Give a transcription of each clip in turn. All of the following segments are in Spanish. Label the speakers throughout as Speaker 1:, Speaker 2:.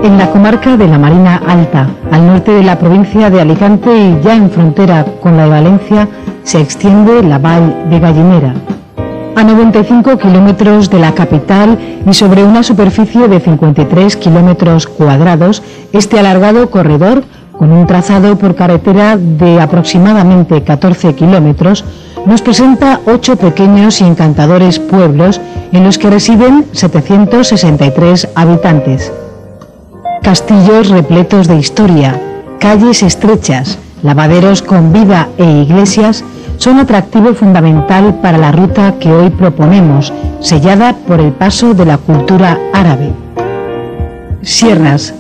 Speaker 1: En la comarca de la Marina Alta, al norte de la provincia de Alicante y ya en frontera con la de Valencia, se extiende la Vall de Gallinera. A 95 kilómetros de la capital y sobre una superficie de 53 kilómetros cuadrados, este alargado corredor, con un trazado por carretera de aproximadamente 14 kilómetros, nos presenta 8 pequeños y encantadores pueblos en los que residen 763 habitantes. Castillos repletos de historia, calles estrechas, lavaderos con vida e iglesias son atractivo fundamental para la ruta que hoy proponemos, sellada por el paso de la cultura árabe. Sierras,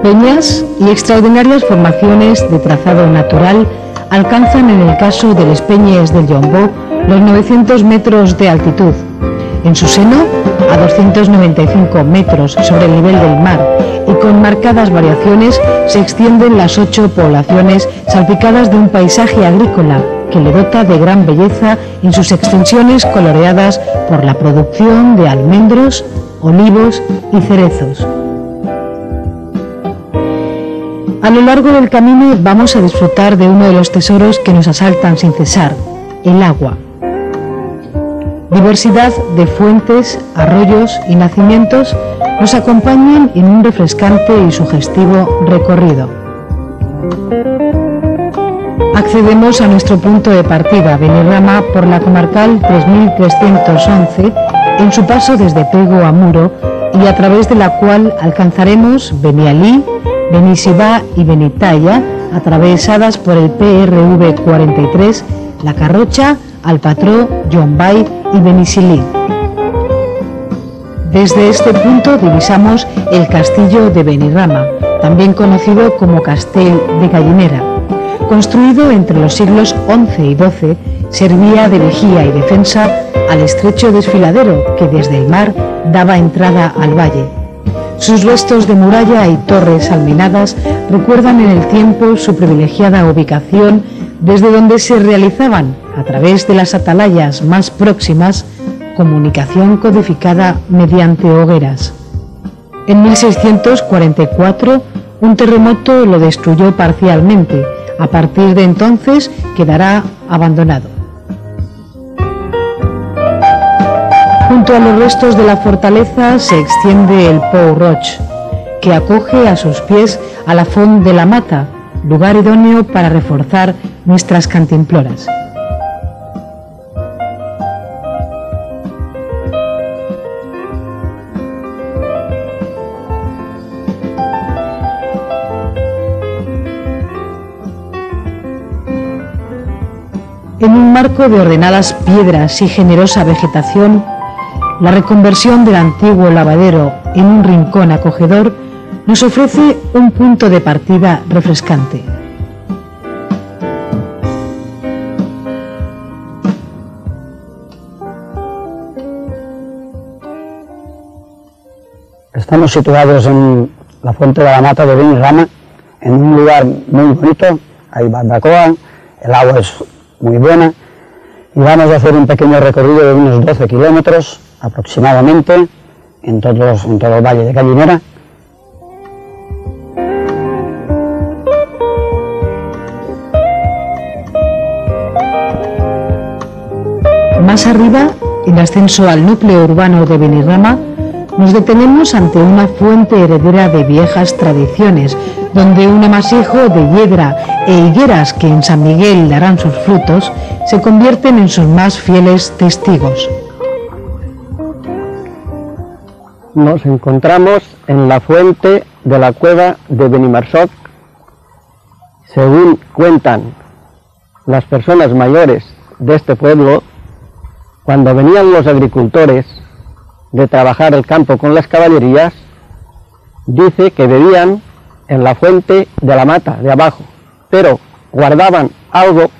Speaker 1: peñas y extraordinarias formaciones de trazado natural alcanzan en el caso de Les Peñes del Llombó los 900 metros de altitud. En su seno, a 295 metros sobre el nivel del mar y con marcadas variaciones, se extienden las 8 poblaciones salpicadas de un paisaje agrícola que le dota de gran belleza en sus extensiones coloreadas por la producción de almendros, olivos y cerezos. A lo largo del camino vamos a disfrutar de uno de los tesoros que nos asaltan sin cesar, el agua. Diversidad de fuentes, arroyos y nacimientos nos acompañan en un refrescante y sugestivo recorrido. Accedemos a nuestro punto de partida, Benirrama, por la comarcal 3311, en su paso desde Pego a Muro, y a través de la cual alcanzaremos Benialí, Benissibà y Benitalla, atravesadas por el PRV 43, La Carrocha, Alpatró, Llombai y Benissilí. Desde este punto divisamos el castillo de Benirrama, también conocido como Castell de Gallinera. Construido entre los siglos XI y XII, servía de vigía y defensa al estrecho desfiladero que desde el mar daba entrada al valle. Sus restos de muralla y torres almenadas recuerdan en el tiempo su privilegiada ubicación, desde donde se realizaban, a través de las atalayas más próximas, comunicación codificada mediante hogueras. En 1644, un terremoto lo destruyó parcialmente. A partir de entonces quedará abandonado. Junto a los restos de la fortaleza se extiende el Pou Roig, que acoge a sus pies a la Font de la Mata, lugar idóneo para reforzar nuestras cantimploras. En un marco de ordenadas piedras y generosa vegetación, la reconversión del antiguo lavadero en un rincón acogedor nos ofrece un punto de partida refrescante.
Speaker 2: Estamos situados en la Fuente de la Mata de Benirrama, en un lugar muy bonito, hay barbacoa, el agua es muy buena y vamos a hacer un pequeño recorrido de unos 12 kilómetros aproximadamente en todo el Valle de Gallinera.
Speaker 1: Más arriba, en ascenso al núcleo urbano de Benirrama, nos detenemos ante una fuente heredera de viejas tradiciones, donde un amasijo de hiedra e higueras que en San Miguel darán sus frutos, se convierten en sus más fieles testigos.
Speaker 3: Nos encontramos en la fuente de la cueva de Benimarsot. Según cuentan las personas mayores de este pueblo, cuando venían los agricultores de trabajar el campo con las caballerías, dice que bebían en la fuente de la mata de abajo, pero guardaban algo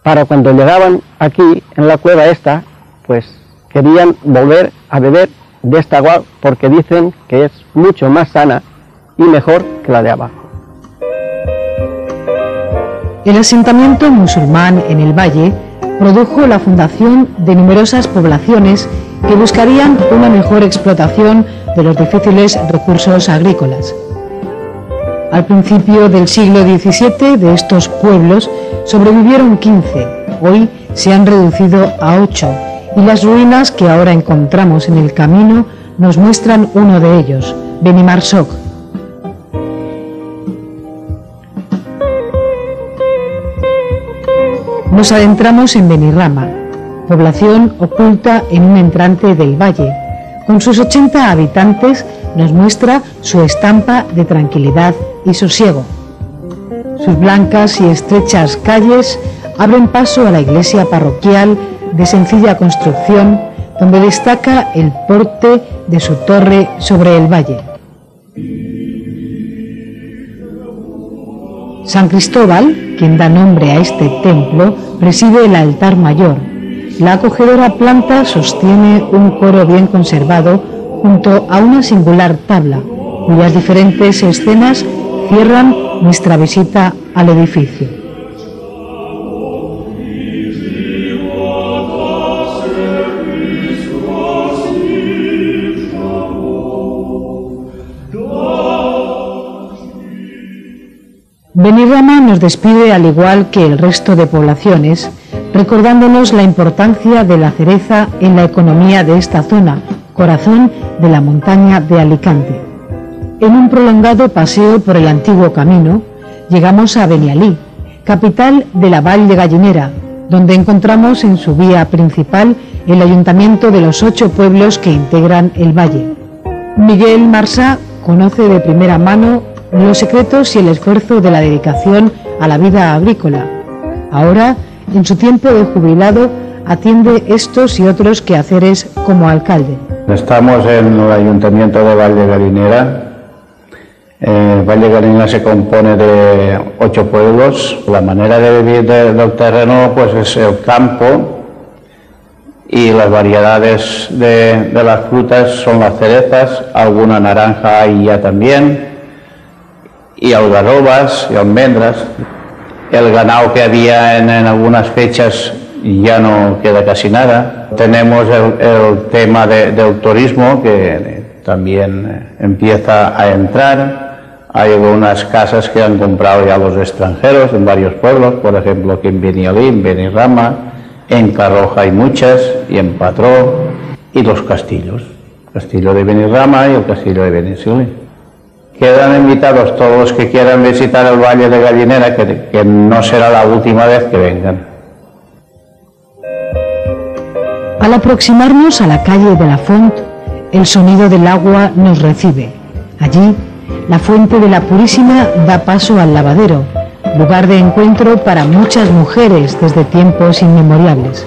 Speaker 3: para cuando llegaban aquí en la cueva esta, pues querían volver a beber de esta agua porque dicen que es mucho más sana y mejor que la de abajo.
Speaker 1: El asentamiento musulmán en el valle produjo la fundación de numerosas poblaciones que buscarían una mejor explotación de los difíciles recursos agrícolas. Al principio del siglo XVII de estos pueblos sobrevivieron 15, hoy se han reducido a 8 y las ruinas que ahora encontramos en el camino nos muestran uno de ellos, Benimarsok. Nos adentramos en Benirrama, población oculta en un entrante del valle. Con sus 80 habitantes nos muestra su estampa de tranquilidad y sosiego. Sus blancas y estrechas calles abren paso a la iglesia parroquial de sencilla construcción, donde destaca el porte de su torre sobre el valle. San Cristóbal, quien da nombre a este templo, preside el altar mayor. La acogedora planta sostiene un coro bien conservado junto a una singular tabla, cuyas diferentes escenas cierran nuestra visita al edificio. Benirrama nos despide al igual que el resto de poblaciones, recordándonos la importancia de la cereza en la economía de esta zona, corazón de la montaña de Alicante. En un prolongado paseo por el antiguo camino, llegamos a Benialí, capital de la Vall de Gallinera, donde encontramos en su vía principal el ayuntamiento de los 8 pueblos que integran el valle. Miguel Marsá conoce de primera mano los secretos y el esfuerzo de la dedicación a la vida agrícola. Ahora, en su tiempo de jubilado, atiende estos y otros quehaceres como alcalde.
Speaker 4: Estamos en el ayuntamiento de Vall de Gallinera. Vall de Gallinera se compone de 8 pueblos. La manera de vivir del terreno pues es el campo, y las variedades de las frutas son las cerezas, alguna naranja hay ya también, y algarrobas y almendras. El ganado que había en algunas fechas ya no queda casi nada. Tenemos el tema del turismo, que también empieza a entrar. Hay algunas casas que han comprado ya los extranjeros en varios pueblos, por ejemplo aquí en Benialí, en Benirrama, en Carroja hay muchas, y en Patró, y los castillos, el castillo de Benirrama y el castillo de Benicili. Quedan invitados todos los que quieran visitar el Valle de Gallinera, que no será la última vez que vengan.
Speaker 1: Al aproximarnos a la calle de la Font, el sonido del agua nos recibe. Allí, la fuente de la Purísima da paso al lavadero, lugar de encuentro para muchas mujeres desde tiempos inmemoriales.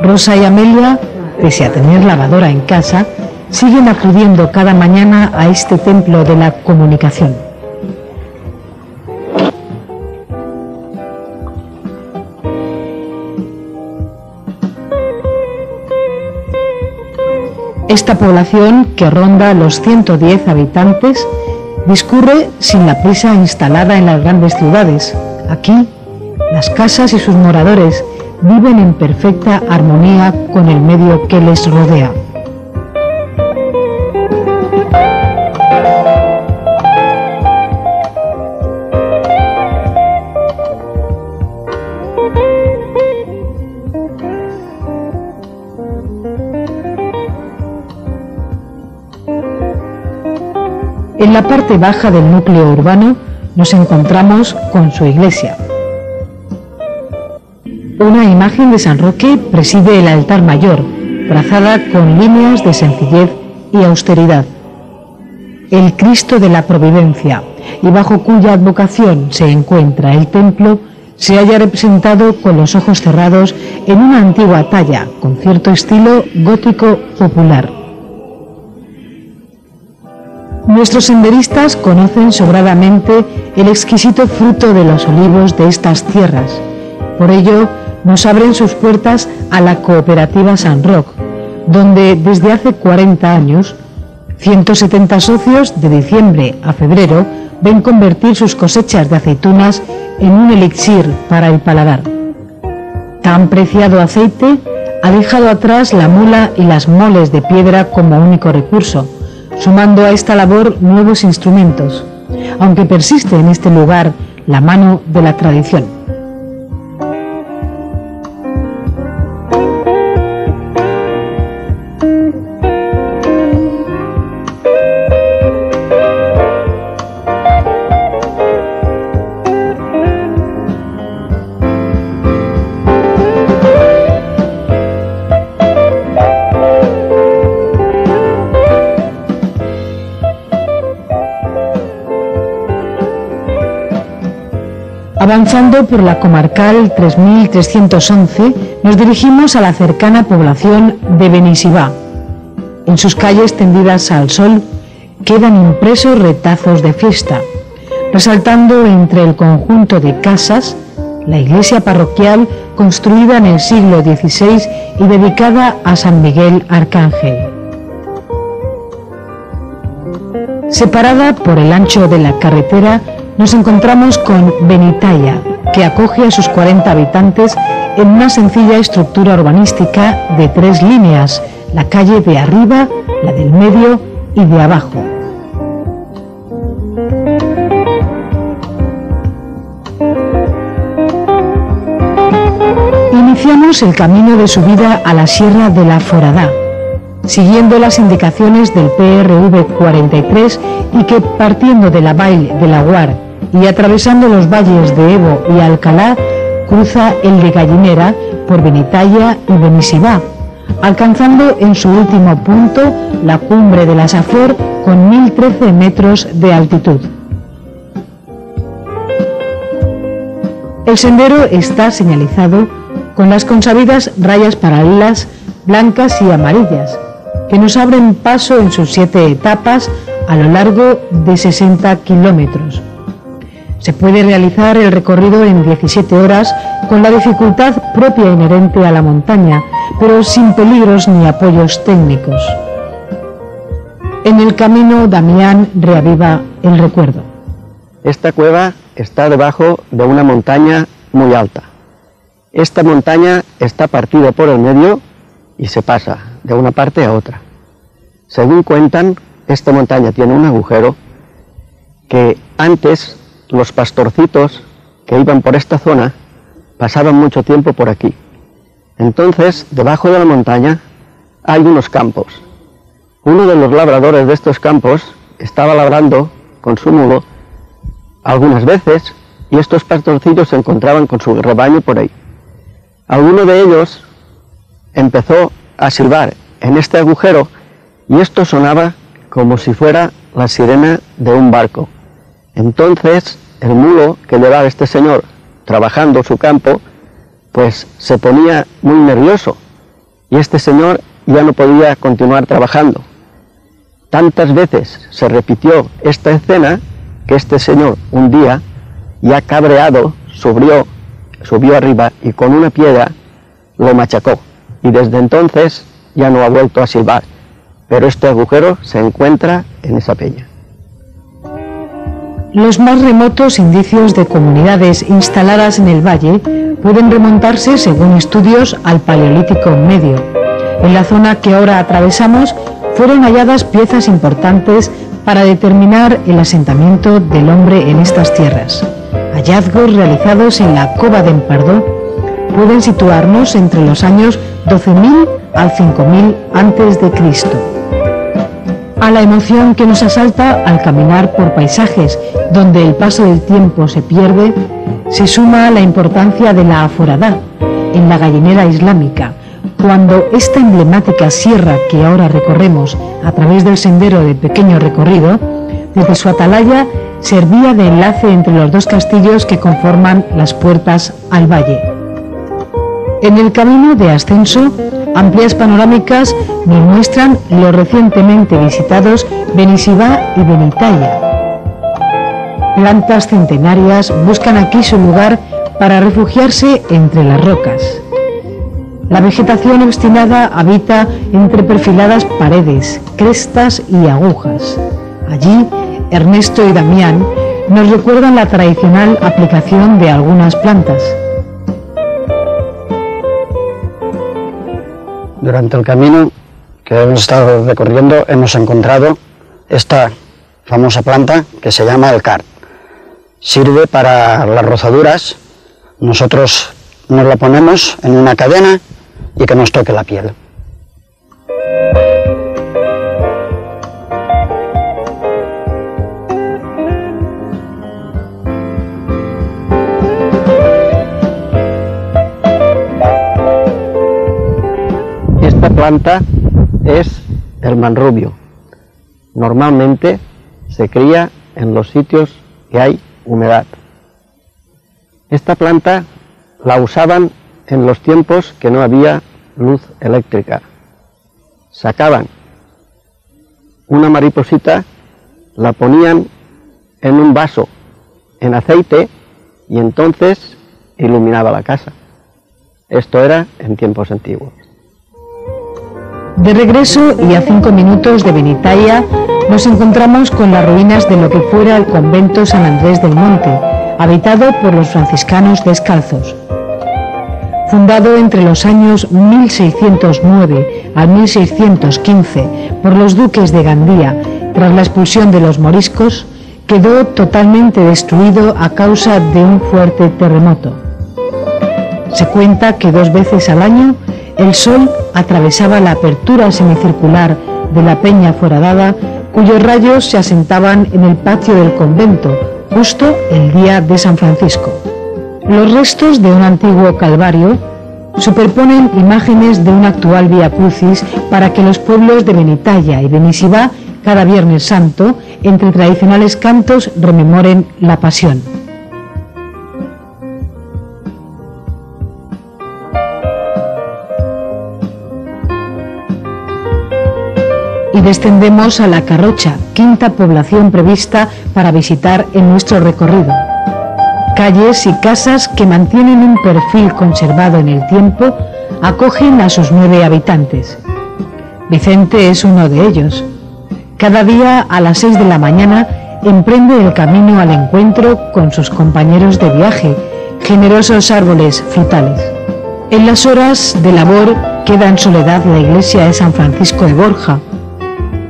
Speaker 1: Rosa y Amelia, pese a tener lavadora en casa, siguen acudiendo cada mañana a este templo de la comunicación. Esta población, que ronda los 110 habitantes, discurre sin la prisa instalada en las grandes ciudades. Aquí, las casas y sus moradores viven en perfecta armonía con el medio que les rodea. En la parte baja del núcleo urbano nos encontramos con su iglesia. Una imagen de San Roque preside el altar mayor, trazada con líneas de sencillez y austeridad. El Cristo de la Providencia, y bajo cuya advocación se encuentra el templo, se halla representado con los ojos cerrados en una antigua talla, con cierto estilo gótico popular. Nuestros senderistas conocen sobradamente el exquisito fruto de los olivos de estas tierras. Por ello, nos abren sus puertas a la cooperativa San Roc, donde desde hace 40 años, 170 socios de diciembre a febrero ven convertir sus cosechas de aceitunas en un elixir para el paladar. Tan preciado aceite ha dejado atrás la mula y las moles de piedra como único recurso, sumando a esta labor nuevos instrumentos. aunque persiste en este lugar la mano de la tradición. Avanzando por la comarcal 3311, nos dirigimos a la cercana población de Benissibà. En sus calles tendidas al sol quedan impresos retazos de fiesta, resaltando entre el conjunto de casas la iglesia parroquial construida en el siglo XVI y dedicada a San Miguel Arcángel. Separada por el ancho de la carretera, nos encontramos con Benitaia, que acoge a sus 40 habitantes en una sencilla estructura urbanística de 3 líneas, la calle de arriba, la del medio y de abajo. Iniciamos el camino de subida a la Sierra de la Foradà, siguiendo las indicaciones del PRV 43 y que, partiendo de la Vall de Laguar y atravesando los valles de Ebo y Alcalá, cruza el de Gallinera por Benitaia y Benissibà, alcanzando en su último punto la cumbre de la Safor con 1013 metros de altitud. El sendero está señalizado con las consabidas rayas paralelas blancas y amarillas, que nos abren paso en sus 7 etapas a lo largo de 60 kilómetros. Se puede realizar el recorrido en 17 horas con la dificultad propia e inherente a la montaña, pero sin peligros ni apoyos técnicos. En el camino, Damián reaviva el recuerdo.
Speaker 3: Esta cueva está debajo de una montaña muy alta. Esta montaña está partida por el medio y se pasa de una parte a otra. Según cuentan, esta montaña tiene un agujero que antes los pastorcitos que iban por esta zona pasaban mucho tiempo por aquí. Entonces, debajo de la montaña hay unos campos. Uno de los labradores de estos campos estaba labrando con su mulo algunas veces y estos pastorcillos se encontraban con su rebaño por ahí. Alguno de ellos empezó a silbar en este agujero y esto sonaba como si fuera la sirena de un barco. Entonces el mulo que llevaba este señor trabajando su campo pues se ponía muy nervioso y este señor ya no podía continuar trabajando. Tantas veces se repitió esta escena que este señor un día, ya cabreado, subió arriba y con una piedra lo machacó y desde entonces ya no ha vuelto a silbar, pero este agujero se encuentra en esa peña.
Speaker 1: Los más remotos indicios de comunidades instaladas en el valle pueden remontarse, según estudios, al Paleolítico Medio. En la zona que ahora atravesamos fueron halladas piezas importantes para determinar el asentamiento del hombre en estas tierras. Hallazgos realizados en la Cova de Empardó pueden situarnos entre los años 12.000 al 5.000 a.C. A la emoción que nos asalta al caminar por paisajes donde el paso del tiempo se pierde, se suma la importancia de la Foradà en la Gallinera islámica, cuando esta emblemática sierra que ahora recorremos a través del sendero de pequeño recorrido, desde su atalaya servía de enlace entre los 2 castillos que conforman las puertas al valle. En el camino de ascenso, amplias panorámicas nos muestran los recientemente visitados Benissibà y Benitaia. Plantas centenarias buscan aquí su lugar para refugiarse entre las rocas. La vegetación obstinada habita entre perfiladas paredes, crestas y agujas. Allí, Ernesto y Damián nos recuerdan la tradicional aplicación de algunas plantas.
Speaker 2: Durante el camino que hemos estado recorriendo hemos encontrado esta famosa planta que se llama el card. sirve para las rozaduras. Nosotros nos la ponemos en una cadena y que nos toque la piel.
Speaker 3: Esta planta es el manrubio. Normalmente se cría en los sitios que hay humedad. Esta planta la usaban en los tiempos que no había luz eléctrica. Sacaban una mariposita, la ponían en un vaso en aceite y entonces iluminaba la casa. Esto era en tiempos antiguos.
Speaker 1: De regreso y a 5 minutos de Benitaia, nos encontramos con las ruinas de lo que fuera el convento San Andrés del Monte, habitado por los franciscanos descalzos. Fundado entre los años 1609 al 1615 por los duques de Gandía tras la expulsión de los moriscos, quedó totalmente destruido a causa de un fuerte terremoto. Se cuenta que 2 veces al año el sol atravesaba la apertura semicircular de la peña foradada, cuyos rayos se asentaban en el patio del convento, justo el día de San Francisco. Los restos de un antiguo calvario superponen imágenes de un actual Vía Crucis para que los pueblos de Benitaia y Benisibá, cada Viernes Santo, entre tradicionales cantos, rememoren la Pasión. Y descendemos a La Carrocha, quinta población prevista para visitar en nuestro recorrido. Calles y casas que mantienen un perfil conservado en el tiempo acogen a sus 9 habitantes. Vicente es uno de ellos. Cada día a las 6 de la mañana emprende el camino al encuentro con sus compañeros de viaje, generosos árboles frutales. En las horas de labor queda en soledad la iglesia de San Francisco de Borja,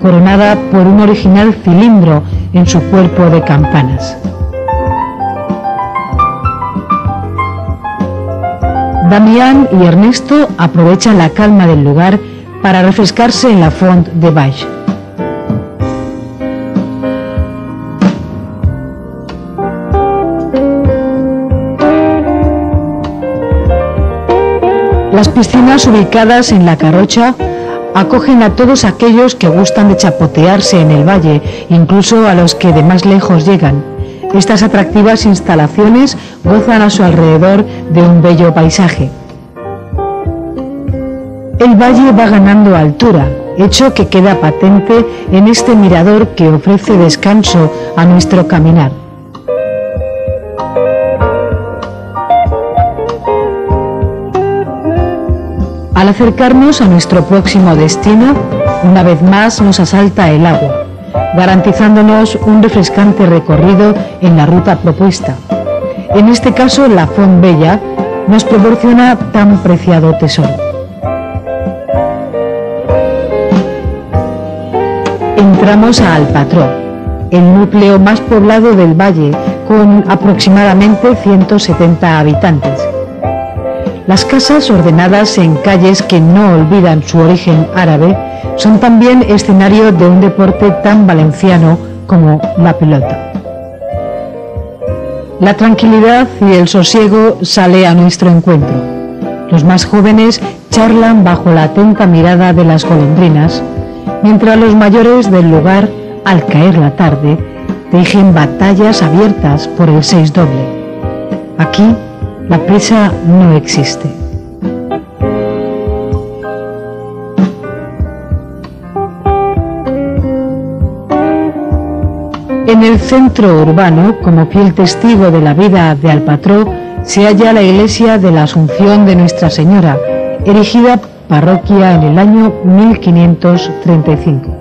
Speaker 1: coronada por un original cilindro en su cuerpo de campanas. Damián y Ernesto aprovechan la calma del lugar para refrescarse en la Font de Baix. Las piscinas ubicadas en La Carrocha acogen a todos aquellos que gustan de chapotearse en el valle, incluso a los que de más lejos llegan. Estas atractivas instalaciones gozan a su alrededor de un bello paisaje. El valle va ganando altura, hecho que queda patente en este mirador que ofrece descanso a nuestro caminar. Al acercarnos a nuestro próximo destino, una vez más nos asalta el agua, garantizándonos un refrescante recorrido en la ruta propuesta. En este caso, la Font Bella nos proporciona tan preciado tesoro. Entramos a Alpatró, el núcleo más poblado del valle, con aproximadamente 170 habitantes. Las casas, ordenadas en calles que no olvidan su origen árabe, son también escenario de un deporte tan valenciano como la pelota. La tranquilidad y el sosiego sale a nuestro encuentro. Los más jóvenes charlan bajo la atenta mirada de las golondrinas, mientras los mayores del lugar, al caer la tarde, tejen batallas abiertas por el 6 doble. Aquí, la prisa no existe. En el centro urbano, como fiel testigo de la vida de Alpatró, se halla la iglesia de la Asunción de Nuestra Señora, erigida parroquia en el año 1535.